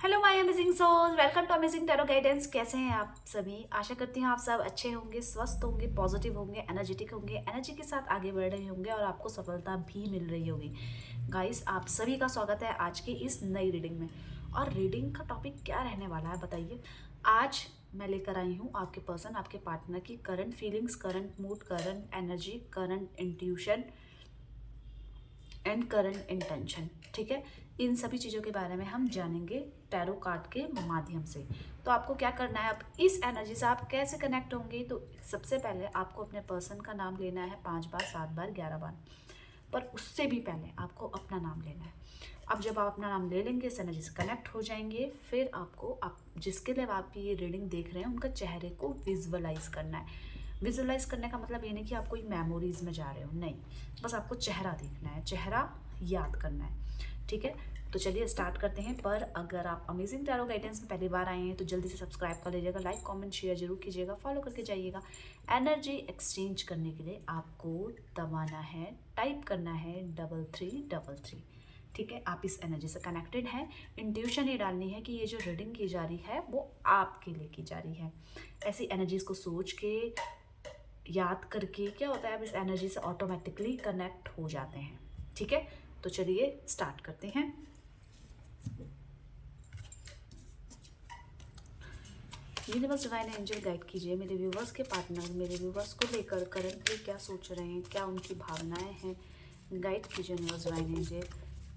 Hello my amazing souls, welcome to amazing tarot guidance. कैसे हैं आप सभी? आशा करती हूँ आप सब अच्छे होंगे, स्वस्थ होंगे, पॉजिटिव होंगे, एनर्जेटिक होंगे, एनर्जी के साथ आगे बढ़ रहे होंगे और आपको सफलता भी मिल रही होगी। गाइस, आप सभी का स्वागत है आज की इस नई रीडिंग में। और रीडिंग का टॉपिक क्या रहने वाला है बताइए। आज मैं लेकर आई हूँ आपके पर्सन, आपके पार्टनर की current feelings, current mood, current energy, current intuition and current intention. ठीक है, इन सभी चीज़ों के बारे में हम जानेंगे टैरो कार्ड के माध्यम से। तो आपको क्या करना है, अब इस एनर्जी से आप कैसे कनेक्ट होंगे? तो सबसे पहले आपको अपने पर्सन का नाम लेना है 5 बार, 7 बार, 11 बार। पर उससे भी पहले आपको अपना नाम लेना है। अब जब आप अपना नाम ले लेंगे, इस एनर्जी से कनेक्ट हो जाएंगे, फिर आपको आप जिसके लिए आप ये रीडिंग देख रहे हैं उनका चेहरे को विजुअलाइज करना है। विजुअलाइज करने का मतलब ये नहीं कि आप कोई मेमोरीज में जा रहे हो, नहीं, बस आपको चेहरा देखना है, चेहरा याद करना है। ठीक है, तो चलिए स्टार्ट करते हैं। पर अगर आप अमेजिंग टैरो गाइडेंस में पहली बार आए हैं तो जल्दी से सब्सक्राइब कर लीजिएगा, लाइक कमेंट शेयर जरूर कीजिएगा, फॉलो करके जाइएगा। एनर्जी एक्सचेंज करने के लिए आपको दबाना है, टाइप करना है 3333। ठीक है, आप इस एनर्जी से कनेक्टेड हैं। इंट्यूशन ये डालनी है कि ये जो रीडिंग की जा रही है वो आपके लिए की जा रही है। ऐसी एनर्जीज को सोच के, याद करके क्या होता है, आप इस एनर्जी से ऑटोमेटिकली कनेक्ट हो जाते हैं। ठीक है, तो चलिए स्टार्ट करते हैं। यूनिवर्स डिवाइन एंजल गाइड कीजिए मेरे व्यूवर्स के पार्टनर, मेरे व्यूवर्स को लेकर करंटली क्या सोच रहे हैं, क्या उनकी भावनाएं हैं। गाइड कीजिए यूनिवर्स डिवाइन एंजल,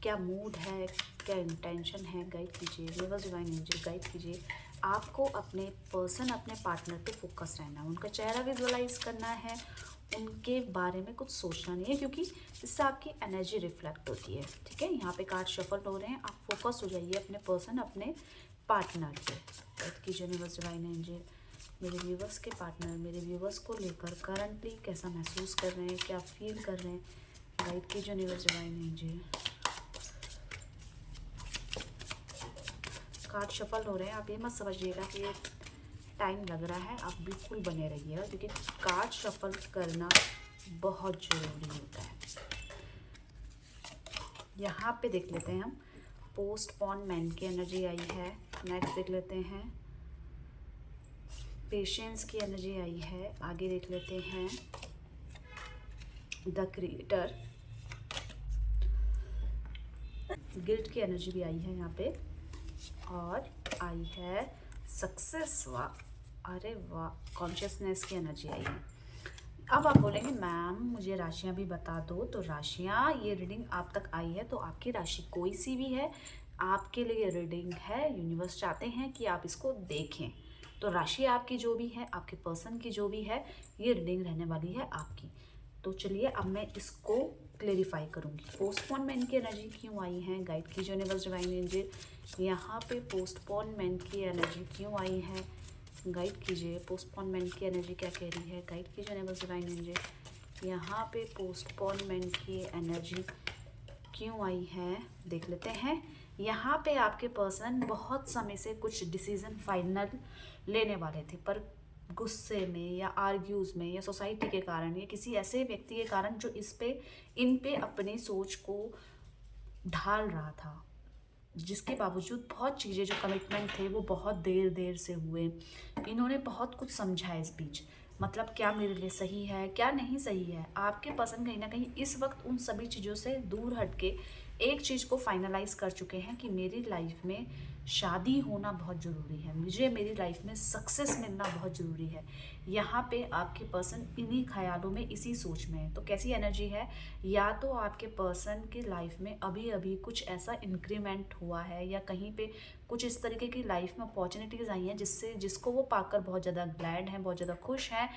क्या मूड है, क्या इंटेंशन है, गाइड कीजिए यूनिवर्स डिवाइन एंजल, गाइड कीजिए। आपको अपने पर्सन, अपने पार्टनर पे फोकस रहना है, उनका चेहरा विजुअलाइज करना है, उनके बारे में कुछ सोचना नहीं है, क्योंकि इससे आपकी एनर्जी रिफ्लेक्ट होती है। ठीक है, यहाँ पे कार्ड शफल हो रहे हैं, आप फोकस हो जाइए अपने पर्सन, अपने पार्टनर पे। गाइड कीजिए यूनिवर्स डिवाइन एंजल, मेरे व्यूवर्स के पार्टनर, मेरे व्यूवर्स को लेकर करंटली कैसा महसूस कर रहे हैं, क्या फील कर रहे हैं। गाइड कीजिए universe divine angel. Card shuffle हो रहे हैं, आप ये मत समझिएगा कि ये टाइम लग रहा है, आप बिल्कुल बने रहिएगा, क्योंकि कार्ड शफल करना बहुत ज़रूरी होता है। यहाँ पे देख लेते हैं हम, पोस्टपोनमेंट की एनर्जी आई है। नेक्स्ट देख लेते हैं, पेशेंस की एनर्जी आई है। आगे देख लेते हैं, द क्रिएटर, गिल्ट की एनर्जी भी आई है यहाँ पे, और आई है सक्सेस। वाह, अरे वाह, कॉन्शियसनेस की एनर्जी आई है। अब आप बोलेंगे मैम मुझे राशियाँ भी बता दो, तो राशियाँ, ये रीडिंग आप तक आई है तो आपकी राशि कोई सी भी है, आपके लिए रीडिंग है। यूनिवर्स चाहते हैं कि आप इसको देखें, तो राशि आपकी जो भी है, आपके पर्सन की जो भी है, ये रीडिंग रहने वाली है आपकी। तो चलिए अब मैं इसको क्लेरिफाई करूँगी। पोस्टपोनमेंट की एनर्जी क्यों आई है, गाइड कीजिए यूनिवर्स डिवाइन एंजल। यहाँ पे पोस्टपोनमेंट की एनर्जी क्यों आई है, गाइड कीजिए। पोस्टपोनमेंट की एनर्जी क्या कह रही है, गाइड कीजिए यूनिवर्स डिवाइन एंजल। यहाँ पे पोस्टपोनमेंट की एनर्जी क्यों आई है, देख लेते हैं। यहाँ पे आपके पर्सन बहुत समय से कुछ डिसीजन फाइनल लेने वाले थे, पर गुस्से में या आर्ग्यूज में या सोसाइटी के कारण या किसी ऐसे व्यक्ति के कारण जो इन पे अपनी सोच को ढाल रहा था, जिसके बावजूद बहुत चीज़ें, जो कमिटमेंट थे वो बहुत देर देर से हुए। इन्होंने बहुत कुछ समझा इस बीच, मतलब क्या मेरे लिए सही है, क्या नहीं सही है। आपके पसंद कहीं ना कहीं इस वक्त उन सभी चीज़ों से दूर हट के एक चीज़ को फाइनलाइज कर चुके हैं कि मेरी लाइफ में शादी होना बहुत ज़रूरी है, मुझे मेरी लाइफ में सक्सेस मिलना बहुत ज़रूरी है। यहाँ पे आपके पर्सन इन्हीं ख्यालों में, इसी सोच में है। तो कैसी एनर्जी है, या तो आपके पर्सन की लाइफ में अभी अभी कुछ ऐसा इंक्रीमेंट हुआ है, या कहीं पे कुछ इस तरीके की लाइफ में अपॉर्चुनिटीज़ आई हैं जिसको वो पाकर बहुत ज़्यादा ग्लैड हैं, बहुत ज़्यादा खुश हैं,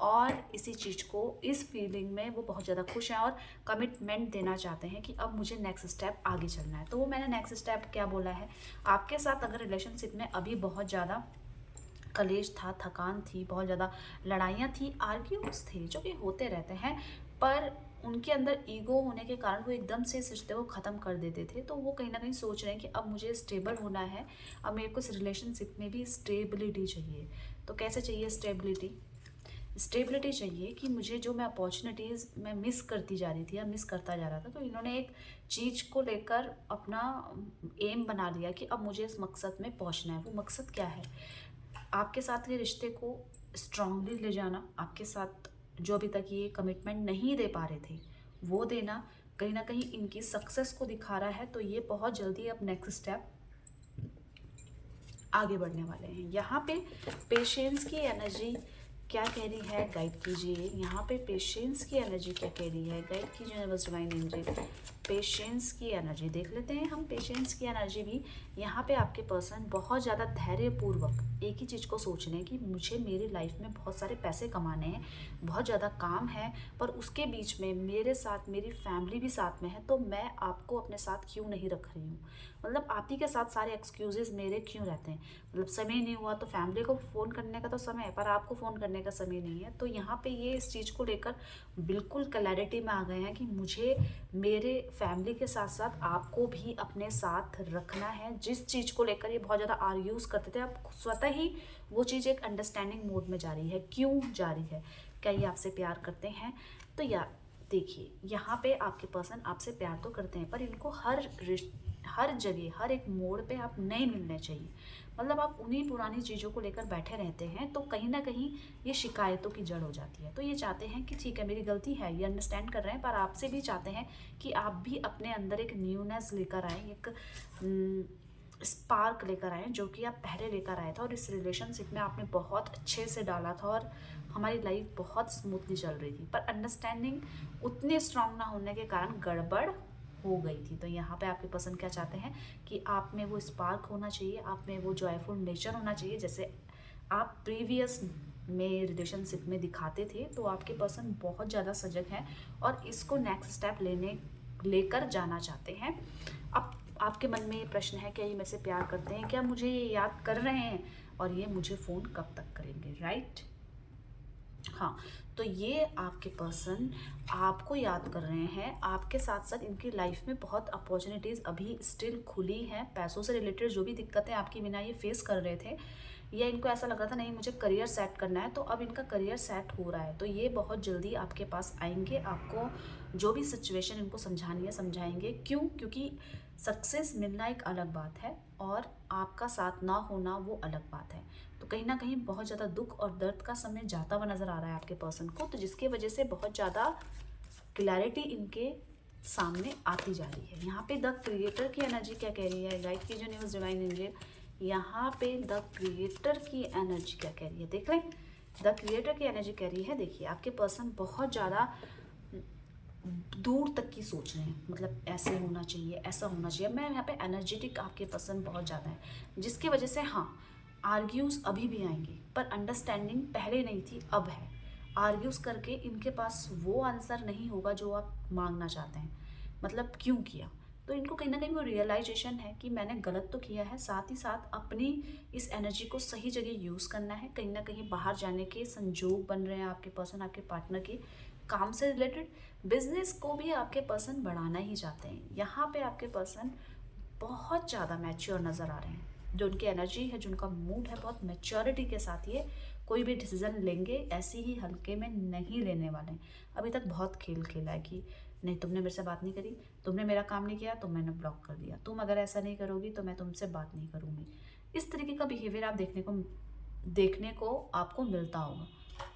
और इसी चीज़ को, इस फीलिंग में वो बहुत ज़्यादा खुश हैं और कमिटमेंट देना चाहते हैं कि अब मुझे नेक्स्ट स्टेप आगे चलना है। तो वो मैंने नेक्स्ट स्टेप क्या बोला है, आपके साथ अगर रिलेशनशिप में अभी बहुत ज़्यादा कलेश था, थकान थी, बहुत ज़्यादा लड़ाइयाँ थी, आर्ग्यूज थे, जो कि होते रहते हैं, पर उनके अंदर ईगो होने के कारण वो एकदम से इस रिश्ते को ख़त्म कर देते थे। तो वो कहीं ना कहीं सोच रहे हैं कि अब मुझे स्टेबल होना है, अब मेरे को इस रिलेशनशिप में भी स्टेबिलिटी चाहिए। तो कैसे चाहिए स्टेबिलिटी, स्टेबिलिटी चाहिए कि मुझे जो मैं अपॉर्चुनिटीज़ मैं मिस करती जा रही थी या मिस करता जा रहा था, तो इन्होंने एक चीज़ को लेकर अपना एम बना लिया कि अब मुझे इस मकसद में पहुंचना है। वो मकसद क्या है? आपके साथ के रिश्ते को स्ट्रांगली ले जाना, आपके साथ जो अभी तक ये कमिटमेंट नहीं दे पा रहे थे वो देना, कहीं ना कहीं इनकी सक्सेस को दिखा रहा है। तो ये बहुत जल्दी अब नेक्स्ट स्टेप आगे बढ़ने वाले हैं। यहाँ पे पेशेंस की एनर्जी क्या कह रही है, गाइड कीजिए। यहाँ पे पेशेंस की एनर्जी क्या कह रही है, गाइड कीजिए यूनिवर्स डिवाइन एंजल। पेशेंस की एनर्जी देख लेते हैं हम। पेशेंस की एनर्जी भी यहाँ पे आपके पर्सन बहुत ज़्यादा धैर्यपूर्वक एक ही चीज़ को सोच रहे हैं कि मुझे मेरी लाइफ में बहुत सारे पैसे कमाने हैं, बहुत ज़्यादा काम है, पर उसके बीच में मेरे साथ मेरी फैमिली भी साथ में है, तो मैं आपको अपने साथ क्यों नहीं रख रही हूँ। मतलब आप ही के साथ सारे एक्सक्यूजेज मेरे क्यों रहते हैं। मतलब समय नहीं हुआ तो फैमिली को फ़ोन करने का तो समय है, पर आपको फ़ोन करने का समय नहीं है। तो यहाँ पे ये इस चीज़ को लेकर बिल्कुल क्लैरिटी में आ गए हैं कि मुझे मेरे फैमिली के साथ साथ आपको भी अपने साथ रखना है। जिस चीज़ को लेकर ये बहुत ज़्यादा आर्ग्यूज़ करते थे, अब स्वतः ही वो चीज़ एक अंडरस्टैंडिंग मोड में जा रही है। क्यों जा रही है? क्या ये आपसे प्यार करते हैं? तो या देखिए, यहाँ पे आपके पर्सन आपसे प्यार तो करते हैं, पर इनको हर जगह हर एक मोड़ पे आप नहीं मिलने चाहिए। मतलब आप उन्हीं पुरानी चीज़ों को लेकर बैठे रहते हैं, तो कहीं ना कहीं ये शिकायतों की जड़ हो जाती है। तो ये चाहते हैं कि ठीक है मेरी गलती है, ये अंडरस्टैंड कर रहे हैं, पर आपसे भी चाहते हैं कि आप भी अपने अंदर एक न्यूनेस लेकर आए, एक स्पार्क लेकर आए जो कि आप पहले लेकर आए थे। और इस रिलेशनशिप में आपने बहुत अच्छे से डाला था और हमारी लाइफ बहुत स्मूथली चल रही थी, पर अंडरस्टैंडिंग उतनी स्ट्रांग ना होने के कारण गड़बड़ हो गई थी। तो यहाँ पे आपके पर्सन क्या चाहते हैं कि आप में वो स्पार्क होना चाहिए, आप में वो जॉयफुल नेचर होना चाहिए, जैसे आप प्रीवियस में रिलेशनशिप में दिखाते थे। तो आपके पर्सन बहुत ज़्यादा सजग हैं और इसको नेक्स्ट स्टेप लेकर जाना चाहते हैं। अब आपके मन में ये प्रश्न है, क्या ये मेरे से प्यार करते हैं, क्या मुझे ये याद कर रहे हैं, और ये मुझे फ़ोन कब तक करेंगे, राइट? हाँ, तो ये आपके पर्सन आपको याद कर रहे हैं। आपके साथ साथ इनकी लाइफ में बहुत अपॉर्चुनिटीज़ अभी स्टिल खुली हैं। पैसों से रिलेटेड जो भी दिक्कतें आपकी बिना ये फेस कर रहे थे, या इनको ऐसा लग रहा था नहीं मुझे करियर सेट करना है, तो अब इनका करियर सेट हो रहा है। तो ये बहुत जल्दी आपके पास आएंगे। आपको जो भी सिचुएशन इनको समझानी है समझाएंगे। क्यों? क्योंकि सक्सेस मिलना एक अलग बात है और आपका साथ ना होना वो अलग बात है। तो कहीं ना कहीं बहुत ज़्यादा दुख और दर्द का समय जाता हुआ नज़र आ रहा है आपके पर्सन को, तो जिसकी वजह से बहुत ज़्यादा क्लैरिटी इनके सामने आती जा रही है। यहाँ पे द क्रिएटर की एनर्जी क्या कह रही है, गाइड कीजिए यूनिवर्स डिवाइन एंजल। यहाँ पे द क्रिएटर की एनर्जी क्या कह रही है, देख लें। द क्रिएटर की एनर्जी कह रही है, देखिए आपके पर्सन बहुत ज़्यादा दूर तक की सोच रहे हैं। मतलब ऐसे होना चाहिए, ऐसा होना चाहिए। मैं यहाँ पे एनर्जेटिक आपके पर्सन बहुत ज़्यादा है, जिसकी वजह से हाँ आर्ग्यूज़ अभी भी आएंगे, पर अंडरस्टैंडिंग पहले नहीं थी अब है। आर्ग्यूज़ करके इनके पास वो आंसर नहीं होगा जो आप मांगना चाहते हैं। मतलब क्यों किया, तो इनको कहीं ना कहीं वो रियलाइजेशन है कि मैंने गलत तो किया है, साथ ही साथ अपनी इस एनर्जी को सही जगह यूज़ करना है। कहीं ना कहीं बाहर जाने के संजोग बन रहे हैं आपके पर्सन आपके पार्टनर के। काम से रिलेटेड बिजनेस को भी आपके पर्सन बढ़ाना ही चाहते हैं। यहाँ पे आपके पर्सन बहुत ज़्यादा मैच्योर नज़र आ रहे हैं। जो उनकी एनर्जी है, जो उनका मूड है, बहुत मैच्योरिटी के साथ ये कोई भी डिसीज़न लेंगे, ऐसे ही हल्के में नहीं लेने वाले हैं। अभी तक बहुत खेल खेला है कि नहीं तुमने मेरे से बात नहीं करी, तुमने मेरा काम नहीं किया तो मैंने ब्लॉक कर दिया, तुम अगर ऐसा नहीं करोगी तो मैं तुमसे बात नहीं करूँगी। इस तरीके का बिहेवियर आप देखने को आपको मिलता होगा।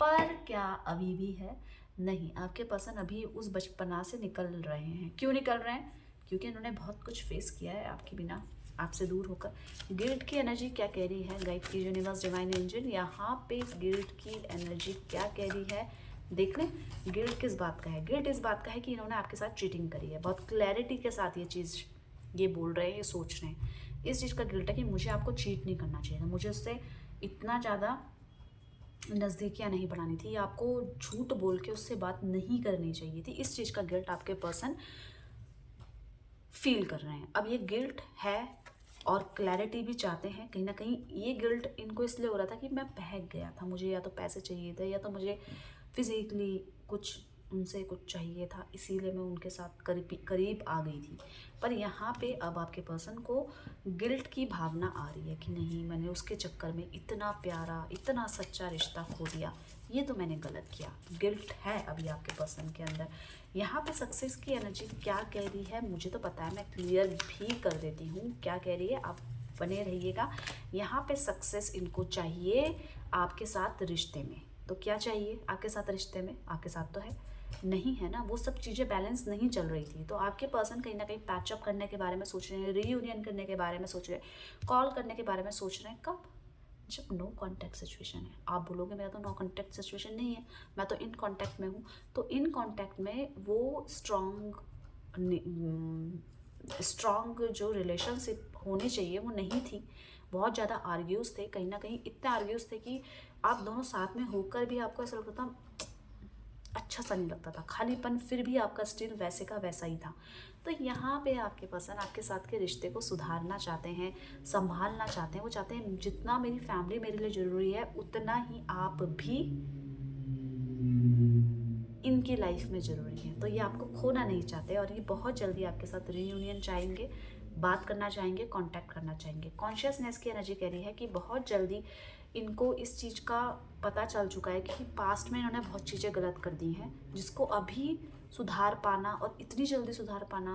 पर क्या अभी भी है? नहीं, आपके पर्सन अभी उस बचपना से निकल रहे हैं। क्यों निकल रहे हैं? क्योंकि इन्होंने बहुत कुछ फेस किया है आपके बिना, आपसे दूर होकर। गिल्ट की एनर्जी क्या कह रही है, गाइड की यूनिवर्स डिवाइन एंजल। यहाँ पे गिल्ट की एनर्जी क्या कह रही है, देख लें। गिल्ट किस बात का है? गिल्ट इस बात का है कि इन्होंने आपके साथ चीटिंग करी है। बहुत क्लैरिटी के साथ ये चीज़ ये बोल रहे हैं, ये सोच रहे हैं। इस चीज़ का गिल्ट है कि मुझे आपको चीट नहीं करना चाहिए था, मुझे उससे इतना ज़्यादा नज़दीकियाँ नहीं बढ़ानी थी, आपको झूठ बोल के उससे बात नहीं करनी चाहिए थी। इस चीज़ का गिल्ट आपके पर्सन फील कर रहे हैं। अब ये गिल्ट है और क्लैरिटी भी चाहते हैं। कहीं ना कहीं ये गिल्ट इनको इसलिए हो रहा था कि मैं बहक गया था, मुझे या तो पैसे चाहिए थे या तो मुझे फिजिकली कुछ उनसे कुछ चाहिए था, इसीलिए मैं उनके साथ करीब करीब आ गई थी। पर यहाँ पे अब आपके पर्सन को गिल्ट की भावना आ रही है कि नहीं, मैंने उसके चक्कर में इतना प्यारा, इतना सच्चा रिश्ता खो दिया, ये तो मैंने गलत किया। गिल्ट है अभी आपके पर्सन के अंदर। यहाँ पे सक्सेस की एनर्जी क्या कह रही है मुझे तो पता है, मैं क्लियर भी कर देती हूँ क्या कह रही है, आप बने रहिएगा। यहाँ पे सक्सेस इनको चाहिए आपके साथ रिश्ते में। तो क्या चाहिए आपके साथ रिश्ते में? आपके साथ तो है नहीं, है ना, वो सब चीज़ें बैलेंस नहीं चल रही थी। तो आपके पर्सन कहीं ना कहीं पैचअप करने के बारे में सोच रहे हैं, रीयूनियन करने के बारे में सोच रहे हैं, कॉल करने के बारे में सोच रहे हैं। कब? जब नो कांटेक्ट सिचुएशन है। आप बोलोगे मेरा तो नो कांटेक्ट सिचुएशन नहीं है, मैं तो इन कांटेक्ट में हूँ। तो इन कांटेक्ट में वो स्ट्रॉन्ग जो रिलेशनशिप होनी चाहिए वो नहीं थी। बहुत ज़्यादा आर्ग्यूज़ थे, कहीं ना कहीं इतने आर्ग्यूज़ थे कि आप दोनों साथ में होकर भी आपको ऐसा लगता था अच्छा सा नहीं लगता था, खालीपन फिर भी आपका स्टिल वैसे का वैसा ही था। तो यहाँ पे आपके पर्सन आपके साथ के रिश्ते को सुधारना चाहते हैं, संभालना चाहते हैं। वो चाहते हैं जितना मेरी फैमिली मेरे लिए ज़रूरी है उतना ही आप भी इनकी लाइफ में ज़रूरी है। तो ये आपको खोना नहीं चाहते और ये बहुत जल्दी आपके साथ रीयूनियन चाहेंगे, बात करना चाहेंगे, कांटेक्ट करना चाहेंगे। कॉन्शियसनेस की एनर्जी कह रही है कि बहुत जल्दी इनको इस चीज़ का पता चल चुका है कि पास्ट में इन्होंने बहुत चीज़ें गलत कर दी हैं, जिसको अभी सुधार पाना और इतनी जल्दी सुधार पाना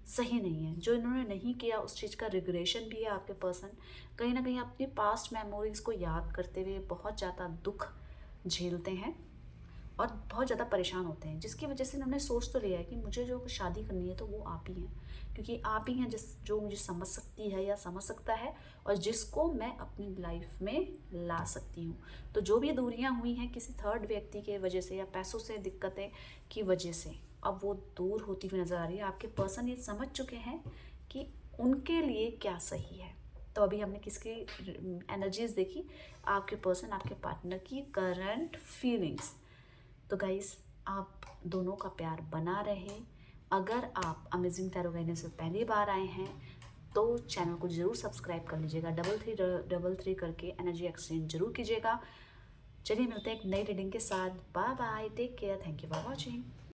सही नहीं है। जो इन्होंने नहीं किया उस चीज़ का रिग्रेशन भी है आपके पर्सन। कहीं ना कहीं अपनी पास्ट मेमोरीज़ को याद करते हुए बहुत ज़्यादा दुख झेलते हैं और बहुत ज़्यादा परेशान होते हैं, जिसकी वजह से इन्होंने सोच तो लिया है कि मुझे जो शादी करनी है तो वो आप ही हैं, क्योंकि आप ही हैं जो मुझे समझ सकती है या समझ सकता है और जिसको मैं अपनी लाइफ में ला सकती हूँ। तो जो भी दूरियाँ हुई हैं किसी थर्ड व्यक्ति के वजह से या पैसों से दिक्कतें की वजह से, अब वो दूर होती हुई नज़र आ रही है। आपके पर्सन ये समझ चुके हैं कि उनके लिए क्या सही है। तो अभी हमने किसकी एनर्जीज देखी? आपके पर्सन, आपके पार्टनर की करंट फीलिंग्स। तो गाइस, आप दोनों का प्यार बना रहे। अगर आप अमेजिंग टैरो गाइडेंस से पहली बार आए हैं तो चैनल को ज़रूर सब्सक्राइब कर लीजिएगा, 3333 करके एनर्जी एक्सचेंज जरूर कीजिएगा। चलिए मिलते हैं एक नई रीडिंग के साथ। Bye bye, take care, thank you for watching.